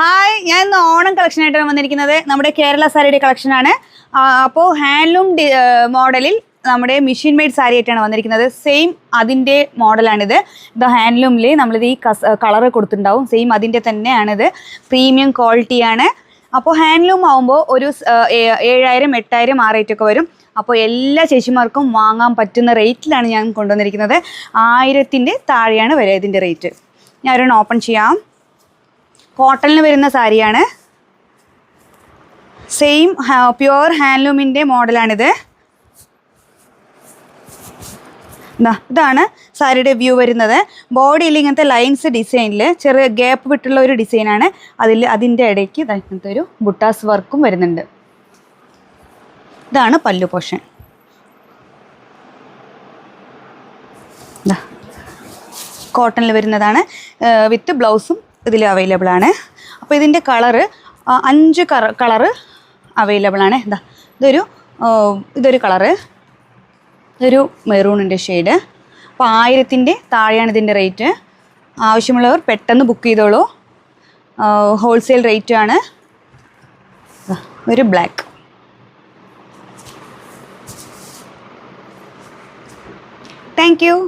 Hi, ഞാൻ ഇന്ന് ഓണം കളക്ഷനായിട്ടാണ് വന്നിരിക്കുന്നത്. നമ്മുടെ കേരള സാരിയുടെ കളക്ഷനാണ്. അപ്പോൾ ഹാൻഡ്ലൂം മോഡലിൽ നമ്മുടെ മെഷീൻ മെയ്ഡ് സാരി ആയിട്ടാണ് വന്നിരിക്കുന്നത്. സെയിം അതിൻ്റെ മോഡലാണിത്. ഇത് ഹാൻഡ്ലൂമിൽ നമ്മളിത് ഈ കളറ് കൊടുത്തിട്ടുണ്ടാവും. സെയിം അതിൻ്റെ തന്നെയാണിത്. പ്രീമിയം ക്വാളിറ്റിയാണ്. അപ്പോൾ ഹാൻഡ്ലൂം ആകുമ്പോൾ ഒരു 7000, 8000 ആ റേറ്റൊക്കെ വരും. അപ്പോൾ എല്ലാ ചേച്ചിമാർക്കും വാങ്ങാൻ പറ്റുന്ന റേറ്റിലാണ് ഞാൻ കൊണ്ടുവന്നിരിക്കുന്നത്. 1000-ൻ്റെ താഴെയാണ് വരിക ഇതിൻ്റെ റേറ്റ്. ഞാൻ ഒരെണ്ണം ഓപ്പൺ ചെയ്യാം. കോട്ടണിൽ വരുന്ന സാരിയാണ്. സെയിം പ്യുവർ ഹാൻഡ്ലൂമിൻ്റെ മോഡലാണിത്. ഇതാണ് സാരിയുടെ വ്യൂ വരുന്നത്. ബോഡിയിൽ ഇങ്ങനത്തെ ലൈൻസ് ഡിസൈനിൽ ചെറിയ ഗ്യാപ്പ് വിട്ടുള്ള ഒരു ഡിസൈനാണ്. അതിൻ്റെ ഇടയ്ക്ക് ഇങ്ങനത്തെ ഒരു ബുട്ടാസ് വർക്കും വരുന്നുണ്ട്. ഇതാണ് പല്ലു പോർഷൻ. കോട്ടണിൽ വരുന്നതാണ്. വിത്ത് ബ്ലൗസും ഇതിൽ അവൈലബിൾ ആണ്. അപ്പോൾ ഇതിൻ്റെ കളറ് 5 കളറ് അവൈലബിൾ ആണ്. ഇതൊരു കളറ്, ഇതൊരു മെറൂണിൻ്റെ ഷെയ്ഡ്. അപ്പോൾ 1000-ൻ്റെ താഴെയാണ് ഇതിൻ്റെ റേറ്റ്. ആവശ്യമുള്ളവർ പെട്ടെന്ന് ബുക്ക് ചെയ്തോളൂ. ഹോൾസെയിൽ റേറ്റ് ആണ്. ഒരു ബ്ലാക്ക്. Thank you.